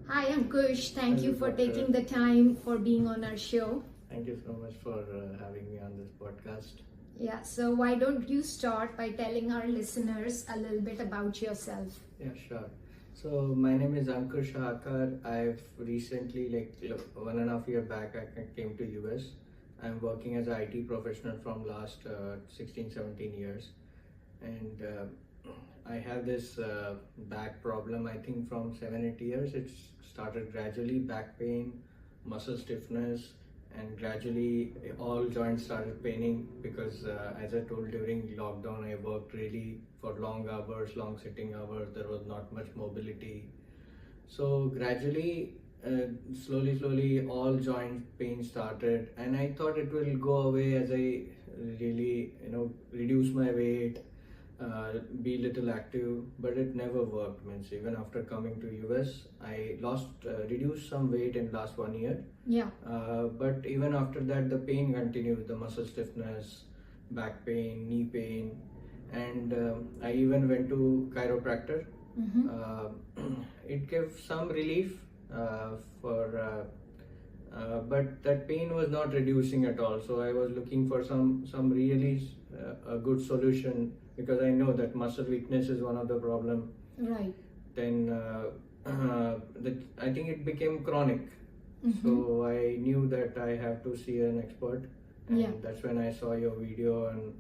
Hi Ankush, thank you for Doctor. taking the time for being on our show. Thank you so much for having me on this podcast. Yeah, so why don't you start by telling our listeners a little bit about yourself? Yeah, sure. So my name is Ankush. I've recently, like 1.5 year back, I came to US. I'm working as an IT professional from last 16, 17 years. And I have this back problem, I think from 7, 8 years. It's started gradually, back pain, muscle stiffness, and gradually all joints started paining because as I told, during lockdown I worked really for long hours, long sitting hours. There was not much mobility, so gradually, slowly all joint pain started, and I thought it will go away as I really, reduce my weight, be little active, but it never worked. Means even after coming to US, I reduced some weight in last 1 year. Yeah. But even after that, the pain continued, the muscle stiffness, back pain, knee pain, and I even went to chiropractor. Mm-hmm. It gave some relief but that pain was not reducing at all. So I was looking for some really a good solution, because I know that muscle weakness is one of the problem. Right. Then I think it became chronic. Mm-hmm. So I knew that I have to see an expert, and Yeah. that's when I saw your video on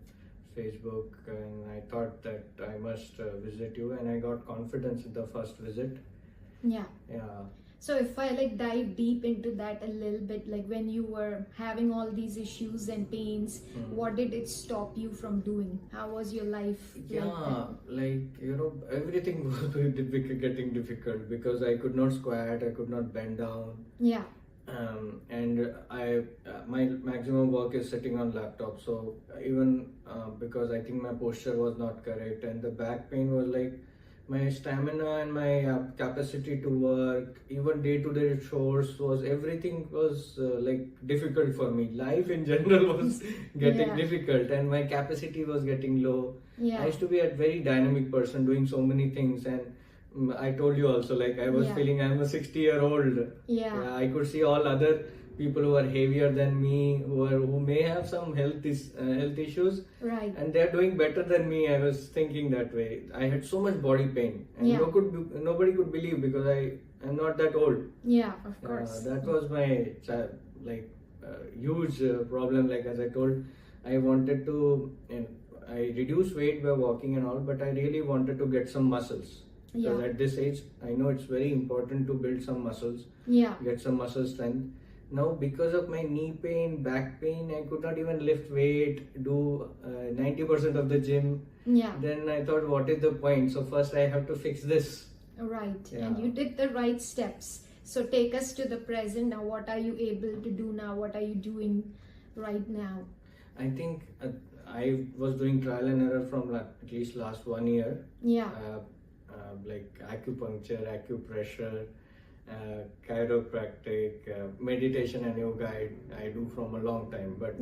Facebook, and I thought that I must visit you, and I got confidence in the first visit. Yeah. Yeah. So if I dive deep into that a little bit, like when you were having all these issues and pains, what did it stop you from doing? How was your life like everything was getting difficult because I could not squat, I could not bend down. Yeah. And my maximum work is sitting on laptop, so even because I think my posture was not correct, and the back pain was like my stamina and my capacity to work, even day-to-day chores, was everything was like difficult for me. Life in general was getting difficult, and my capacity was getting low. Yeah. I used to be a very dynamic person doing so many things, and I told you also, like I was feeling I'm a 60-year-old. Yeah. I could see all other people who are heavier than me, who may have some health issues, right, and they're doing better than me. I was thinking that way. I had so much body pain, and nobody could believe, because I'm not that old. Yeah, of course. That was my huge problem. Like as I told, I wanted to. I reduced weight by walking and all, but I really wanted to get some muscles. Because at this age, I know it's very important to build some muscles. Yeah. Get some muscle strength. Now, because of my knee pain, back pain, I could not even lift weight, do 90% of the gym. Yeah. Then I thought, what is the point? So first I have to fix this. Right. Yeah. And you did the right steps. So take us to the present now. What are you able to do now? What are you doing right now? I think I was doing trial and error from at least last 1 year. Yeah. Like acupuncture, acupressure, chiropractic, meditation and yoga I do from a long time. But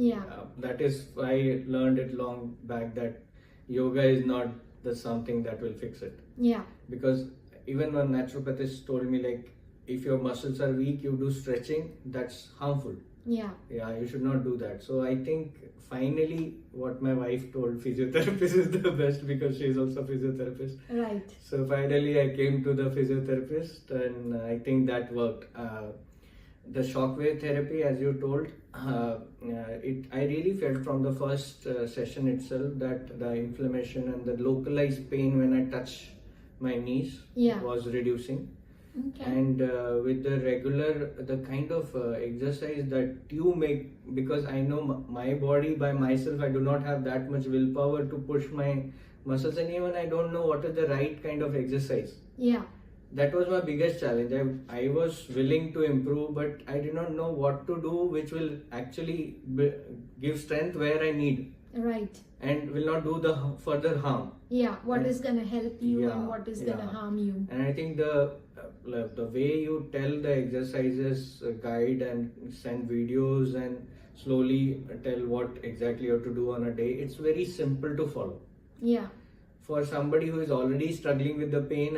that is, I learned it long back that yoga is not the something that will fix it. Yeah. Because even one naturopathist told me, like, if your muscles are weak, you do stretching, that's harmful. Yeah. Yeah, you should not do that. So I think finally what my wife told, physiotherapist is the best, because she is also a physiotherapist. Right. So finally I came to the physiotherapist, and I think that worked. The Shockwave Therapy, as you told, I really felt from the first session itself that the inflammation and the localized pain when I touch my knees was reducing. Okay. And with the kind of exercise that you make, because I know my body by myself, I do not have that much willpower to push my muscles, and even I don't know what is the right kind of exercise. Yeah. That was my biggest challenge. I was willing to improve, but I did not know what to do which will actually give strength where I need. Right. And will not do the further harm. Yeah, what is going to help you and what is going to harm you. And I think the way you tell the exercises, guide and send videos and slowly tell what exactly you have to do on a day, it's very simple to follow. Yeah. For somebody who is already struggling with the pain,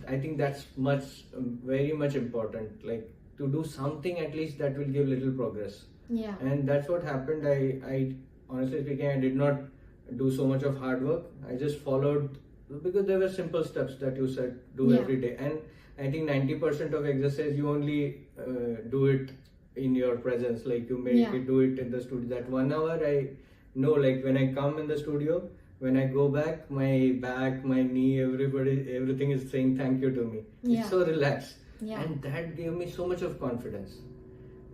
I think that's very much important. Like to do something at least that will give little progress. Yeah. And that's what happened. I honestly speaking, I did not do so much of hard work. I just followed because there were simple steps that you said do Yeah. every day. And I think 90% of exercise you only do it in your presence. Like you make Yeah. it do it in the studio. That 1 hour I know, like when I come in the studio, when I go back, my back, my knee, everything is saying thank you to me. Yeah. It's so relaxed. Yeah. And that gave me so much of confidence.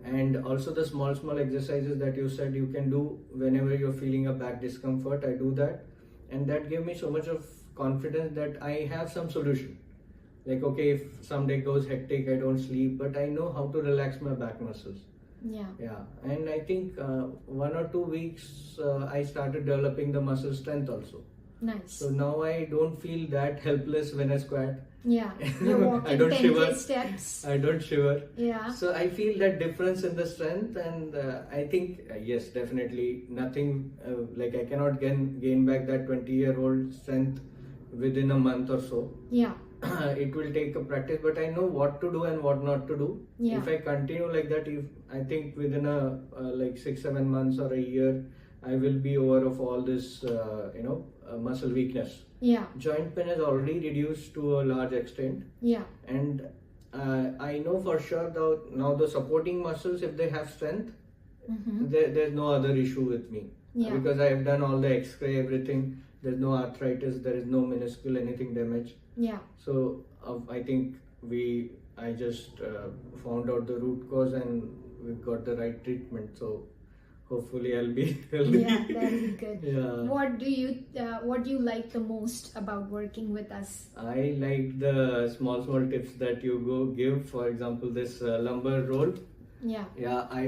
And also the small exercises that you said you can do whenever you're feeling a back discomfort, I do that. And that gave me so much of confidence that I have some solution. Like, okay, if some day goes hectic, I don't sleep, but I know how to relax my back muscles. Yeah. Yeah. And I think 1 or 2 weeks I started developing the muscle strength also. Nice. So now I don't feel that helpless when I squat. Yeah. You're I walking don't 10K shiver. steps. I don't shiver. Yeah. So I feel that difference in the strength, and I think yes, definitely nothing like I cannot gain back that 20-year-old strength within a month or so. Yeah. It will take a practice, but I know what to do and what not to do. Yeah. If I continue like that, if I think within a like 6-7 months or a year, I will be over of all this muscle weakness. Yeah. Joint pain is already reduced to a large extent. Yeah. And I know for sure that now the supporting muscles, if they have strength, there's no other issue with me. Yeah. Because I have done all the x-ray, everything. There's no arthritis, there is no minuscule anything damage. Yeah. So I think I just found out the root cause and we got the right treatment. So hopefully I'll be healthy. Yeah, that'll be good. Yeah. What do you like the most about working with us? I like the small tips that you go give. For example, this lumbar roll. Yeah. Yeah, I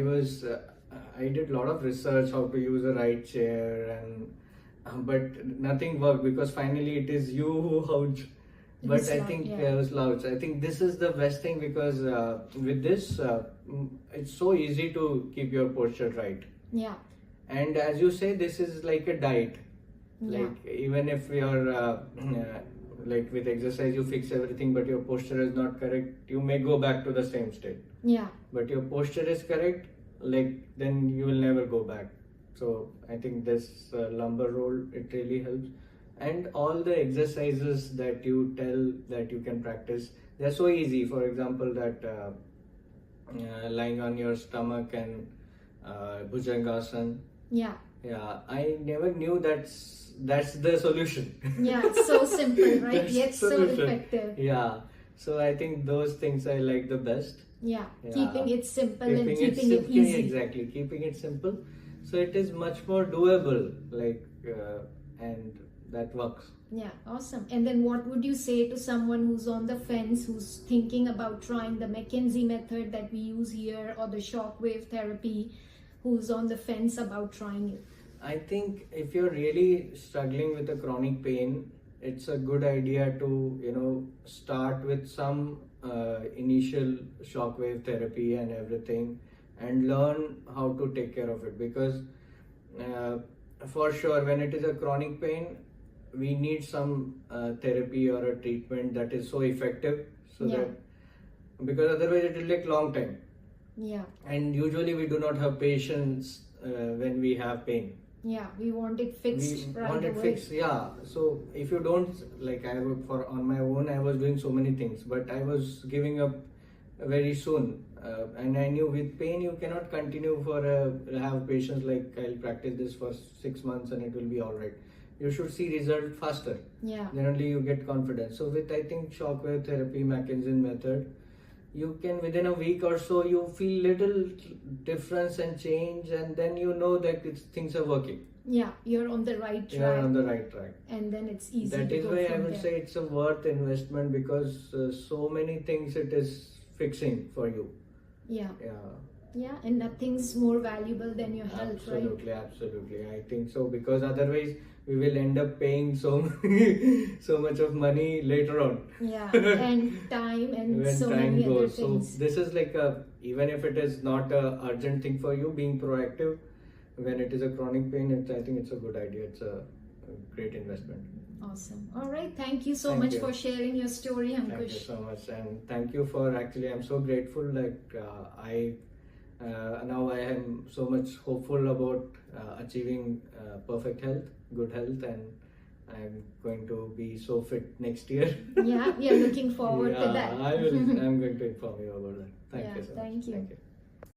did a lot of research how to use a right chair, and but nothing worked because finally it is you who ouch. But I think yeah. was loud. I think this is the best thing because with this, it's so easy to keep your posture right. Yeah. And as you say, this is like a diet. Yeah. Like even if you're like with exercise, you fix everything, but your posture is not correct, you may go back to the same state. Yeah. But your posture is correct, like then you will never go back. So I think this lumbar roll, it really helps. And all the exercises that you tell that you can practice, they're so easy. For example, that lying on your stomach and bhujangasana. Yeah. Yeah, I never knew that's the solution. Yeah, it's so simple, right? That's Yet so solution. effective. Yeah, so I think those things I like the best. Yeah. Yeah. Keeping it simple and keeping it simple, easy. exactly, keeping it simple. So it is much more doable, like, and that works. Yeah, awesome. And then what would you say to someone who's on the fence, who's thinking about trying the Mckenzie method that we use here or the Shockwave Therapy, who's on the fence about trying it? I think if you're really struggling with a chronic pain, it's a good idea to, start with some initial shockwave therapy and everything and learn how to take care of it, because for sure when it is a chronic pain, we need some therapy or a treatment that is so effective, so Yeah. that, because otherwise it will take long time. Yeah. And usually we do not have patience when we have pain. Yeah, we want it fixed We right want it away. fixed, yeah. So if you don't, like on my own, I was doing so many things, but I was giving up very soon. And I knew with pain you cannot continue have patience like I'll practice this for 6 months and it will be all right. You should see result faster. Yeah. Then only you get confidence. So with I think shockwave therapy, Mckenzie Method, you can within a week or so you feel little difference and change, and then you know that things are working. Yeah, you're on the right track. You're on the right track. And then it's easy That to is go why I from would there. say it's a worth investment, because so many things it is fixing for you. Yeah. Yeah. Yeah, and nothing's more valuable than your health, Absolutely, right? absolutely. I think so, because otherwise we will end up paying so much of money later on. Yeah, and time and When so time many other goes. So things. this is like even if it is not a urgent thing for you, being proactive when it is a chronic pain, I think it's a good idea. It's a great investment. Awesome. All right. Thank you so Thank much you. for sharing your story, Thank you Ankush. so much, and thank you for actually. I'm so grateful. I now I am so much hopeful about achieving perfect health, good health, and I'm going to be so fit next year. Yeah, we are looking forward to that. I'm going to inform you about that. Thank Yeah, you so much. thank you. Thank you.